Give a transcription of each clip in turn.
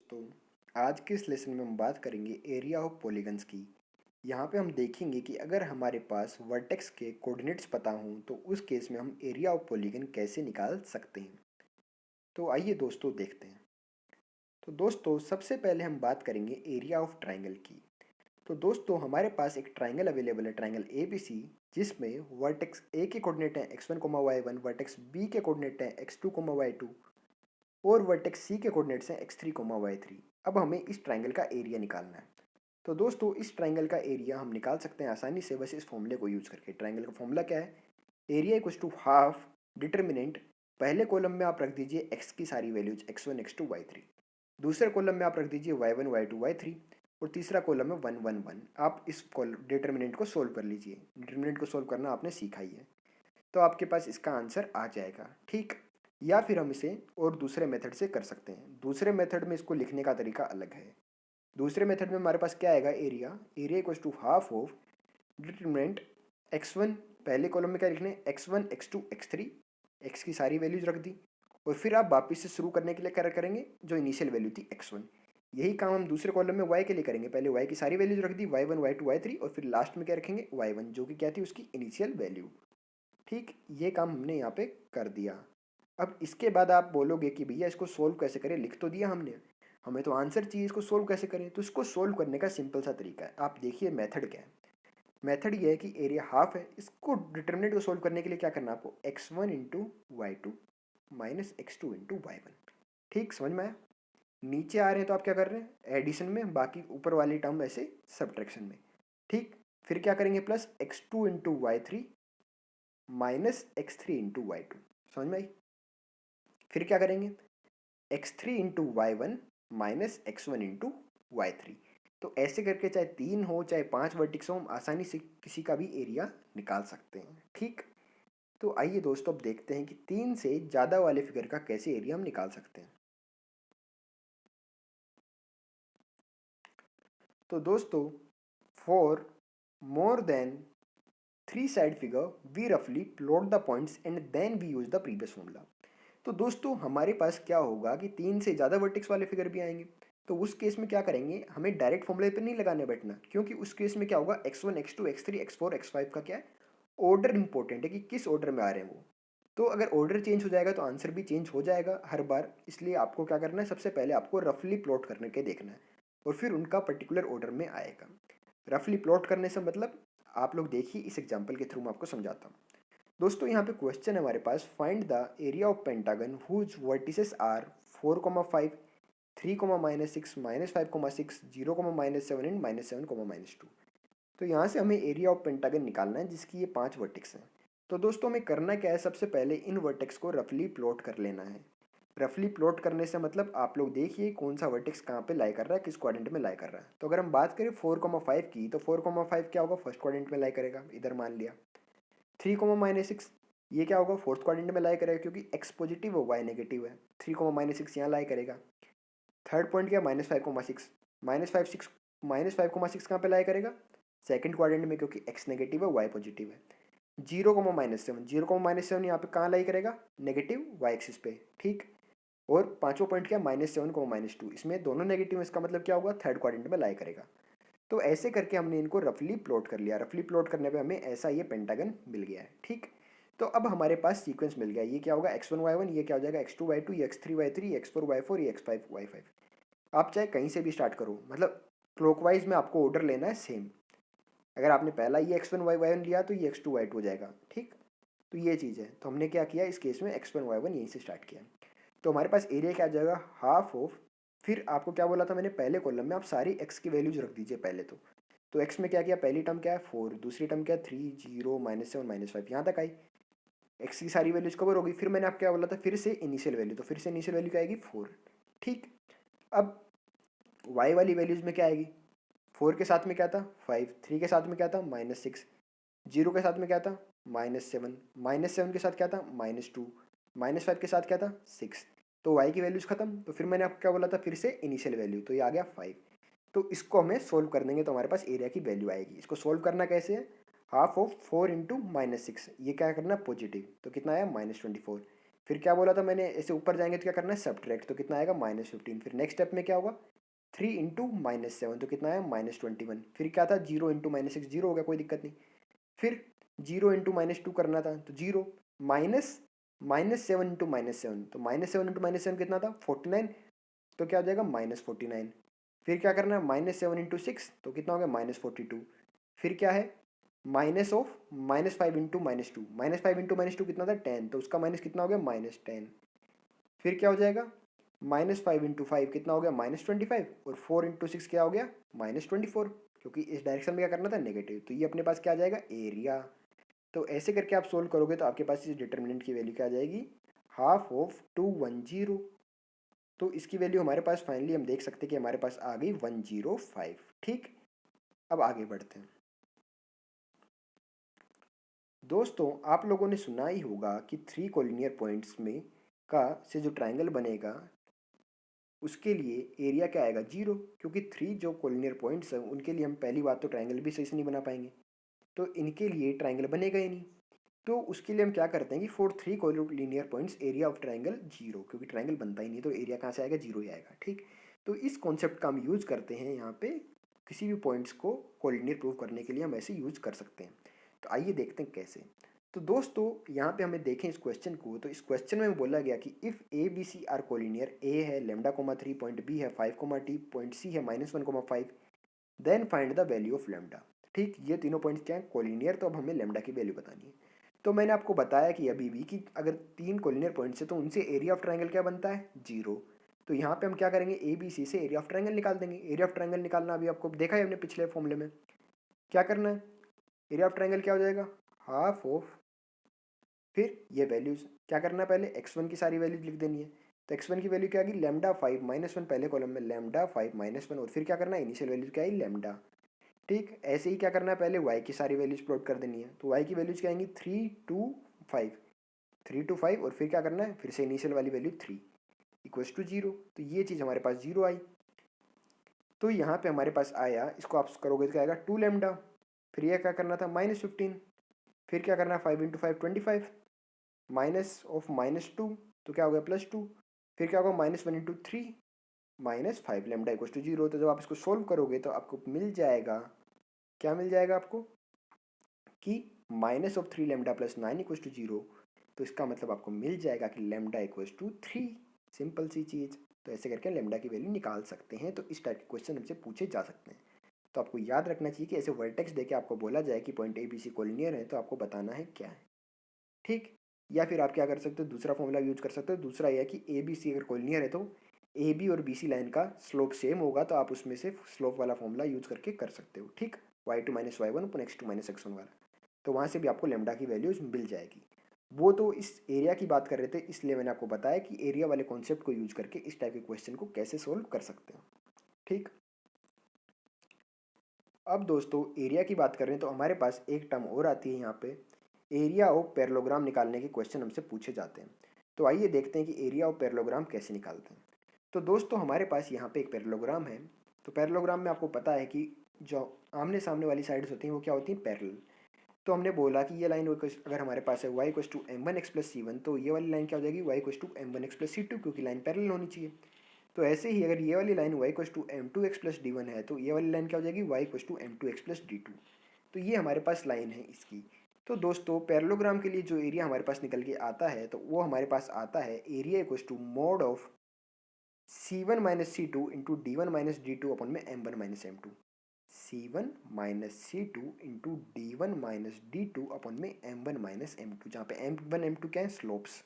तो आज के इस लेसन में हम बात करेंगे एरिया ऑफ पॉलीगन्स की। यहाँ पे हम देखेंगे कि अगर हमारे पास वर्टेक्स के कोऑर्डिनेट्स पता हों तो उस केस में हम एरिया ऑफ पॉलीगन कैसे निकाल सकते हैं। तो आइए दोस्तों देखते हैं। तो दोस्तों सबसे पहले हम बात करेंगे एरिया ऑफ ट्राइंगल की। तो दोस्तों हमारे पास एक ट्राइंगल अवेलेबल है, ट्राइंगल ए बी सी, जिसमें वर्टेक्स ए के कोऑर्डिनेट है x1, y1, वर्टेक्स बी के कोऑर्डिनेट है x2, y2 और वर्टेक्स सी के कोऑर्डिनेट्स हैं x3, y3। अब हमें इस ट्राइंगल का एरिया निकालना है। तो दोस्तों इस ट्राइंगल का एरिया हम निकाल सकते हैं आसानी से बस इस फॉर्मूले को यूज करके। ट्राइंगल का फॉर्मूला क्या है? Area equals to half determinant, पहले कॉलम में आप रख दीजिए x की सारी वैल्यूज x1, x2, y3, दूसरे कॉलम में आप रख दीजिए y1, y2, y3 और तीसरा कॉलम में 1, 1, 1। आप इस डिटर्मिनेंट को सोल्व कर लीजिए। डिटर्मिनेंट को सोल्व करना आपने सीखा ही है, तो आपके पास इसका आंसर आ जाएगा। ठीक, या फिर हम इसे और दूसरे मेथड से कर सकते हैं। दूसरे मेथड में इसको लिखने का तरीका अलग है। दूसरे मेथड में हमारे पास क्या आएगा? Area area equals to half of determinant x1, पहले कॉलम में क्या लिखने हैं x1, x2, x3, x की सारी वैल्यूज रख दी और फिर आप वापस से शुरू करने के लिए क्या करेंगे? जो इनिशियल वैल्यू थी x1, यही काम हम दूसरे कॉलम में y के लिए करेंगे। पहले y की सारी वैल्यूज रख दी y1, y2, y3 और फिर लास्ट में क्या रखेंगे? y1, जो कि क्या थी? उसकी इनिशियल वैल्यू। ठीक, ये काम हमने यहाँ पे कर दिया। अब इसके बाद आप बोलोगे कि भैया इसको सोल्व कैसे करें? लिख तो दिया हमने, हमें तो आंसर चाहिए, इसको सोल्व कैसे करें? तो इसको सोल्व करने का सिंपल सा तरीका है। आप देखिए मेथड क्या है। मेथड ये है कि एरिया हाफ है, इसको डिटर्मिनेंट को सोल्व करने के लिए क्या करना है आपको? x1 into Y two minus x2 into Y one. ठीक, समझ में आया? नीचे आ रहे हैं तो आप क्या कर रहे हैं? एडिशन में, बाकी ऊपर वाली टर्म ऐसे सब्ट्रैक्शन में। ठीक, फिर क्या करेंगे? Plus x2 into Y three minus x3 into Y two. समझ में आई? फिर क्या करेंगे? x3 into Y one minus x1 into Y three. तो ऐसे करके चाहे 3 हो चाहे 5 वर्टिक्स हो, हम आसानी से किसी का भी एरिया निकाल सकते हैं। ठीक, तो आइए दोस्तों अब देखते हैं कि 3 से ज़्यादा वाले फिगर का कैसे एरिया हम निकाल सकते हैं। तो दोस्तों for more than 3 side figure we रफली plot the points and then we use the previous formula. तो दोस्तों हमारे पास क्या होगा कि 3 से ज़्यादा वर्टेक्स वाले फिगर भी आएंगे। तो उस केस में क्या करेंगे? हमें डायरेक्ट फॉर्मूले पे नहीं लगाने बैठना, क्योंकि उस केस में क्या होगा? x1, x2, x3, x4, x5 का क्या है? ऑर्डर इंपॉर्टेंट है कि किस ऑर्डर में आ रहे हैं वो। तो अगर ऑर्डर चेंज हो जाएगा तो आंसर भी चेंज हो जाएगा हर बार। इसलिए आपको क्या करना है? सबसे पहले आपको रफली प्लॉट करने के देखना है और फिर उनका पर्टिकुलर ऑर्डर में आएगा। रफली प्लॉट करने से मतलब आप लोग देखिए, इस एग्जाम्पल के थ्रू मैं आपको समझाता हूँ। दोस्तों यहाँ पे क्वेश्चन है हमारे पास, find the area of pentagon whose vertices are 4,5, 3,-6, -5,6, 0,-7 and -7,-2। तो यहाँ से हमें एरिया ऑफ पेंटागन निकालना है जिसकी ये 5 वर्टेक्स हैं। तो दोस्तों हमें करना क्या है? सबसे पहले इन वर्टेक्स को रफली प्लॉट कर लेना है। रफली प्लॉट करने से मतलब आप लोग देखिए कौन सा वर्टेक्स कहाँ पे लाई कर रहा है, किस क्वाड्रेंट में लाई कर रहा है। तो अगर हम बात करें 4,5 की, तो 4,5 क्या होगा? फर्स्ट क्वाड्रेंट में लाई करेगा, इधर मान लिया। 3,-6 ये क्या होगा? फोर्थ क्वाड्रेंट में लाई करेगा, क्योंकि एक्स पॉजिटिव है वाई नेगेटिव है। 3,-6 यहाँ लाई करेगा। थर्ड पॉइंट क्या? -5,6, -5,6 -5,6 कहाँ पे लाई करेगा? सेकंड क्वाड्रेंट में, क्योंकि एक्स नेगेटिव है वाई पॉजिटिव है। 0,-7, 0,-7 यहाँ पे कहाँ लाई करेगा? नेगेटिव वाई एक्सिस पे। ठीक, और पांचवा पॉइंट क्या? -7,-2, इसमें दोनों नेगेटिव है, इसका मतलब क्या होगा? थर्ड क्वाड्रेंट में लाई करेगा। तो ऐसे करके हमने इनको रफली प्लॉट कर लिया। रफली प्लॉट करने पे हमें ऐसा ये पेंटागन मिल गया है। ठीक, तो अब हमारे पास सीक्वेंस मिल गया। ये क्या होगा? x1, y1, ये क्या हो जाएगा? x2, y2, ये x3, y3, ये x4, y4, ये x5, y5। आप चाहे कहीं से भी स्टार्ट करो, मतलब क्लॉकवाइज में आपको ऑर्डर लेना है सेम। अगर आपने पहला ये x1, y1 लिया तो ये x2, y2 हो जाएगा। ठीक, तो ये चीज़ है। तो हमने क्या किया इस केस में? x1, y1 यहीं से स्टार्ट किया। तो हमारे पास एरिया क्या आ जाएगा? हाफ ऑफ, फिर आपको क्या बोला था मैंने? पहले कॉलम में आप सारी x की वैल्यूज रख दीजिए पहले तो x में क्या किया? पहली टर्म क्या है? 4, दूसरी टर्म क्या है? 3, 0, -7, -5, यहाँ तक आई। x की सारी वैल्यूज कवर होगी। फिर मैंने आपको क्या बोला था? फिर से इनिशियल वैल्यू, तो फिर से इनिशियल वैल्यू क्या आएगी? 4। ठीक, अब y वाली वैल्यूज में क्या आएगी? 4 के साथ में क्या था? 5, 3 के साथ में क्या था? -6, 0 के साथ में क्या था? -7, -7 के साथ क्या था? -2, -5 के साथ क्या था? 6। तो y की वैल्यूज खत्म। तो फिर मैंने आपको क्या बोला था? फिर से इनिशियल वैल्यू, तो ये आ गया 5। तो इसको हमें सोल्व कर देंगे तो हमारे पास एरिया की वैल्यू आएगी। इसको सोल्व करना कैसे है? हाफ ऑफ 4 इंटू -6, ये क्या करना है? पॉजिटिव, तो कितना आया? -24। फिर क्या बोला था मैंने, ऐसे ऊपर जाएंगे तो क्या करना है, सब्ट्रैक्ट, तो कितना आएगा -15। फिर नेक्स्ट स्टेप में क्या होगा, 3 इंटू -7 तो कितना है -21। फिर क्या था, 0 इंटू -6, 0 हो गया, कोई दिक्कत नहीं। फिर 0 इंटू -2 करना था तो 0, माइनस -7 इंटू -7 तो -7 इंटू -7 कितना था, 49, तो क्या हो जाएगा -49। फिर क्या करना है, -7 इंटू 6 तो कितना हो गया, -42। फिर क्या है, -5 इंटू -2, -5 इंटू -2 कितना था, 10, तो उसका माइनस कितना हो गया, -10। फिर क्या हो जाएगा, -5 इंटू 5 कितना हो गया, -25, और 4 इंटू 6 क्या हो गया, -24, क्योंकि इस डायरेक्शन में क्या करना था, नेगेटिव, तो ये अपने पास क्या आ जाएगा, एरिया। तो ऐसे करके आप सोल्व करोगे तो आपके पास इस डिटर्मिनेंट की वैल्यू क्या आ जाएगी, हाफ ऑफ 210। तो इसकी वैल्यू हमारे पास फाइनली हम देख सकते हैं कि हमारे पास आ गई 105। ठीक, अब आगे बढ़ते हैं। दोस्तों आप लोगों ने सुना ही होगा कि 3 कोलिनियर पॉइंट्स में का से जो ट्राइंगल बनेगा उसके लिए एरिया क्या आएगा, 0, क्योंकि 3 जो कोलिनियर पॉइंट्स हैं उनके लिए हम पहली बात तो ट्राइंगल भी सही से नहीं बना पाएंगे, तो इनके लिए ट्राइंगल बनेगा ही नहीं। तो उसके लिए हम क्या करते हैं कि for 3 collinear points area of triangle 0, क्योंकि ट्राइंगल बनता ही नहीं तो एरिया कहाँ से आएगा, 0 ही आएगा। ठीक, तो इस कॉन्सेप्ट का हम यूज़ करते हैं यहाँ पे, किसी भी पॉइंट्स को कोलिनियर प्रूव करने के लिए हम ऐसे यूज़ कर सकते हैं। तो आइए देखते हैं कैसे। तो दोस्तों यहाँ पे हमें देखें इस क्वेश्चन को, तो इस क्वेश्चन में बोला गया कि if A B C are collinear, A है λ,3 पॉइंट बी है 5, पॉइंट सी है -1,5, then find the value of lambda. ठीक, ये तीनों पॉइंट्स क्या हैं, कोलिनियर, तो अब हमें लैम्डा की वैल्यू बतानी है। तो मैंने आपको बताया कि अभी भी कि अगर 3 कोलिनियर पॉइंट्स है तो उनसे एरिया ऑफ ट्राइंगल क्या बनता है, 0। तो यहाँ पे हम क्या करेंगे, ए बी सी से एरिया ऑफ ट्राइंगल निकाल देंगे। एरिया ऑफ ट्राइंगल निकालना अभी आपको देखा है हमने पिछले फॉर्मूले में, क्या करना है, एरिया ऑफ ट्राइंगल क्या हो जाएगा, हाफ ऑफ, फिर ये वैल्यूज क्या करना है, पहले x1 की सारी वैल्यूज लिख देनी है। तो x1 की वैल्यू क्या आ गई, λ5 -1, पहले कॉलम में λ5 -1, और फिर क्या करना है, इनिशियल वैल्यूज क्या आई, लैम्डा। ठीक, ऐसे ही क्या करना है, पहले y की सारी वैल्यूज प्लॉट कर देनी है। तो y की वैल्यूज क्या आएंगी, 3 2 5, 3 to 5, और फिर क्या करना है, फिर से इनिशियल वाली वैल्यू 3 इक्वल्स टू 0। तो ये चीज़ हमारे पास 0 आई। तो यहाँ पे हमारे पास आया, इसको आप करोगे तो क्या आएगा, 2 लैम्डा। फिर यह क्या करना था, -15, फिर क्या करना है, 5 इंटू 5 25, माइनस ऑफ -2 तो क्या हो गया, +2। फिर क्या होगा, -1 इंटू 3 -5 लैम्डा इक्वल्स टू 0। तो जब आप इसको सोल्व करोगे तो आपको मिल जाएगा, क्या मिल जाएगा आपको, कि -3 लैम्डा +9 इक्वल्स टू 0। तो इसका मतलब आपको मिल जाएगा कि लैम्डा इक्वल्स टू 3। सिंपल सी चीज़। तो ऐसे करके लैम्डा की वैल्यू निकाल सकते हैं। तो इस टाइप के क्वेश्चन हमसे पूछे जा सकते हैं। तो आपको याद रखना चाहिए कि ऐसे वर्टेक्स देके आपको बोला जाए कि point A B C collinear है, तो आपको बताना है क्या है। ठीक, या फिर आप क्या कर सकते हो, दूसरा फॉर्मूला यूज कर सकते हो। दूसरा यह है कि ए बी सी अगर कोलिनियर है तो ए बी और बी सी लाइन का स्लोप सेम होगा, तो आप उसमें से स्लोप वाला फॉर्मूला यूज करके कर सकते हो। ठीक, y2 - y1 अपन x2 - x1 वाला, तो वहाँ से भी आपको लेमडा की वैल्यूज मिल जाएगी। वो तो इस एरिया की बात कर रहे थे, इसलिए मैंने आपको बताया कि एरिया वाले कॉन्सेप्ट को यूज करके इस टाइप के क्वेश्चन को कैसे सोल्व कर सकते हैं। ठीक, अब दोस्तों एरिया की बात कर रहे हैं तो हमारे पास एक टर्म और आती है यहाँ पे, एरिया ऑफ पैरेललोग्राम निकालने के क्वेश्चन हमसे पूछे जाते हैं। तो आइए देखते हैं कि एरिया ऑफ पैरेललोग्राम कैसे निकालते हैं। तो दोस्तों हमारे पास यहाँ पे एक पैरेललोग्राम है। तो पैरेललोग्राम में आपको पता है कि जो आमने सामने वाली साइड्स होती हैं वो क्या होती हैं, पैरेलल। तो हमने बोला कि ये लाइन अगर हमारे पास है y इक्वल्स टू m1x+c1, तो ये वाली लाइन क्या हो जाएगी, y इक्वल्स टू m1x+c2, क्योंकि लाइन पैरेलल होनी चाहिए। तो ऐसे ही अगर ये वाली line y equals to m2x+d1 है, तो ये वाली लाइन क्या हो जाएगी, y इक्वल्स टू m2x+d2। तो ये हमारे पास लाइन है इसकी। तो दोस्तों पैरेललोग्राम के लिए जो एरिया हमारे पास निकल के आता है, तो वो हमारे पास आता है area equals to mod of c1 - c2 into d1 - d2 अपन में m1 - m2, c1 - c2 into d1 - d2 अपन में m1 - m2, जहाँ पे m1 m2 क्या है, स्लोप्स।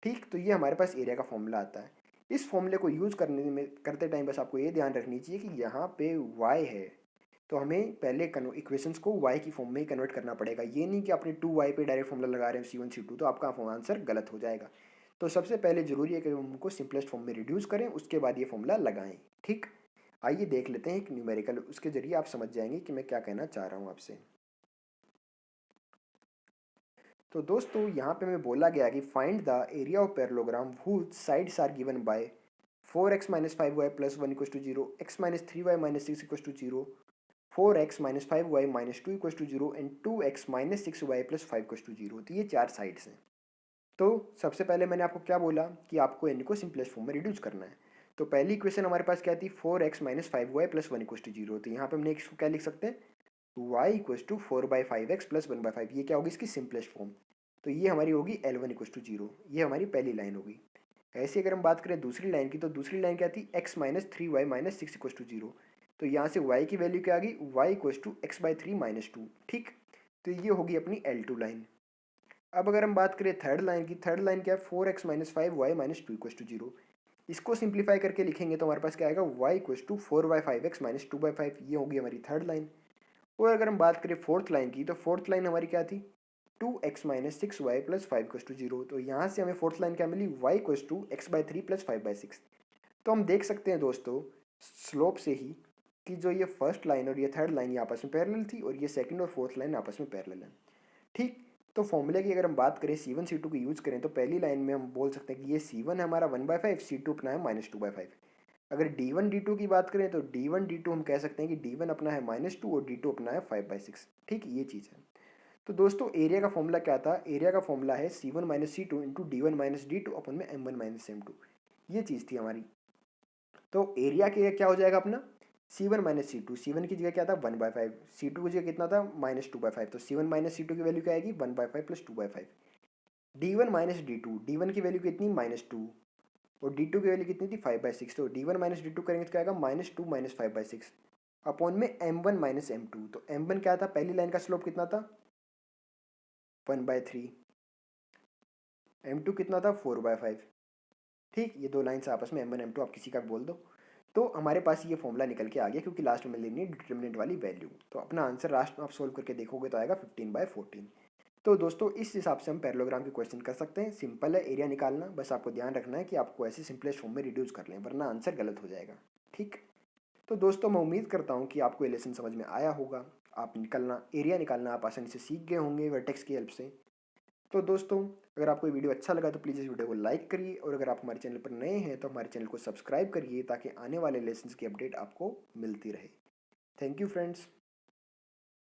ठीक, तो ये हमारे पास एरिया का फॉर्मूला आता है। इस फॉर्मूले को यूज़ करने में करते टाइम बस आपको ये ध्यान रखनी चाहिए कि यहाँ पे y है, तो हमें पहले इक्वेशंस को y की फॉर्म में ही कन्वर्ट करना पड़ेगा। ये नहीं कि आपने 2y पे डायरेक्ट फॉर्मूला लगा रहे हैं c1 c2, तो आपका आंसर गलत हो जाएगा। तो सबसे पहले ज़रूरी है कि हम उनको सिंपलेस्ट फॉर्म में रिड्यूस करें, उसके बाद ये फॉर्मूला लगाएं। ठीक, आइए देख लेते हैं एक न्यूमेरिकल, उसके जरिए आप समझ जाएंगे कि मैं क्या कहना चाह रहा हूँ आपसे। तो दोस्तों यहाँ पे हमें बोला गया कि find the area of parallelogram whose sides are given by 4x - 5y + 1 = 0, x - 3y - 6 = 0, 4x - 5y - 2 = 0 and 2x - 6y + 5 = 0। तो ये चार साइड्स हैं। तो सबसे पहले मैंने आपको क्या बोला कि आपको n को सिंपलेस्ट फॉर्म में रिड्यूस करना है। तो पहली इक्वेशन हमारे पास क्या थी, 4x minus 5y plus 1 equals to 0। तो यहाँ पे हमने इसको क्या लिख सकते हैं, y equals to 4/5x plus 1/5। ये क्या होगी इसकी सिंपलेस्ट फॉर्म। तो ये हमारी होगी L1 इक्वस टू 0। ये हमारी पहली लाइन होगी। ऐसे अगर हम बात करें दूसरी लाइन की, तो दूसरी लाइन क्या थी, x माइनस 3y माइनस 6 इक्वस टू 0। तो यहाँ से y की वैल्यू क्या आ गई, y equals to x/3 minus 2। ठीक, तो ये होगी अपनी L2 लाइन। अब अगर हम बात करें थर्ड लाइन की, थर्ड लाइन क्या है, 4x minus 5y minus 2 equals to 0। इसको सिंप्लीफाई करके लिखेंगे तो हमारे पास क्या आएगा, y equals to 4/5x minus 2/5। ये होगी हमारी थर्ड लाइन। और अगर हम बात करें फोर्थ लाइन की, तो फोर्थ लाइन हमारी क्या थी, 2x minus 6y plus 5 equals to 0। तो यहाँ से हमें फोर्थ लाइन क्या मिली, y equals to x/3 plus 5/6। तो हम देख सकते हैं दोस्तों स्लोप से ही कि जो ये फर्स्ट लाइन और ये थर्ड लाइन ये आपस में पैरेलल थी, और ये सेकंड और फोर्थ लाइन आपस में पैरेलल है। ठीक, तो फॉर्मूले की अगर हम बात करें C1 C2 की यूज़ करें, तो पहली लाइन में हम बोल सकते हैं कि ये C1 है हमारा 1/5, C2 अपना है माइनस 2/5। अगर D1 D2 की बात करें, तो D1 D2 हम कह सकते हैं कि D1 अपना है -2 और D2 अपना है 5/6। ठीक, ये चीज़ है। तो दोस्तों एरिया का फॉर्मूला क्या था, एरिया का फॉर्मूला है C1 minus C2 into D1 minus D2 अपन में M1 माइनस M2। ये चीज़ थी हमारी। तो एरिया के क्या हो जाएगा अपना, C1 माइनस C2। C1 की जगह क्या था 1/5, C2 की जगह कितना था -2/5। तो C1 माइनस C2 की वैल्यू क्या आएगी 1/5 plus 2/5। D1 minus D2, D1 की वैल्यू कितनी -2 और D2 की वैल्यू कितनी थी 5/6। तो D1 माइनस D2 करेंगे तो क्या आएगा -2 माइनस 5/6 अपॉन में M1 माइनस M2। तो M1 क्या था, पहली लाइन का स्लोप कितना था 1/3, M2 कितना था 4/5। ठीक, ये दो लाइन्स आपस में M1 M2 आप किसी का बोल दो। तो हमारे पास ये फॉर्मूला निकल के आ गया, क्योंकि लास्ट में लेनी है डिटर्मिनेंट वाली वैल्यू। तो अपना आंसर लास्ट में आप सोल्व करके देखोगे तो आएगा 15/14। तो दोस्तों इस हिसाब से हम पैरेललोग्राम के क्वेश्चन कर सकते हैं। सिंपल है एरिया निकालना, बस आपको ध्यान रखना है कि आपको ऐसे सिंपलेस्ट फॉर्म में रिड्यूस कर लें, वरना आंसर गलत हो जाएगा। ठीक, तो दोस्तों मैं उम्मीद करता हूँ कि आपको ये लेसन समझ में आया होगा। आप एरिया निकालना आप आसानी से सीख गए होंगे वर्टेक्स की हेल्प से। तो दोस्तों अगर आपको ये वीडियो अच्छा लगा तो प्लीज़ इस वीडियो को लाइक करिए, और अगर आप हमारे चैनल पर नए हैं तो हमारे चैनल को सब्सक्राइब करिए, ताकि आने वाले लेसन्स की अपडेट आपको मिलती रहे। Thank you friends.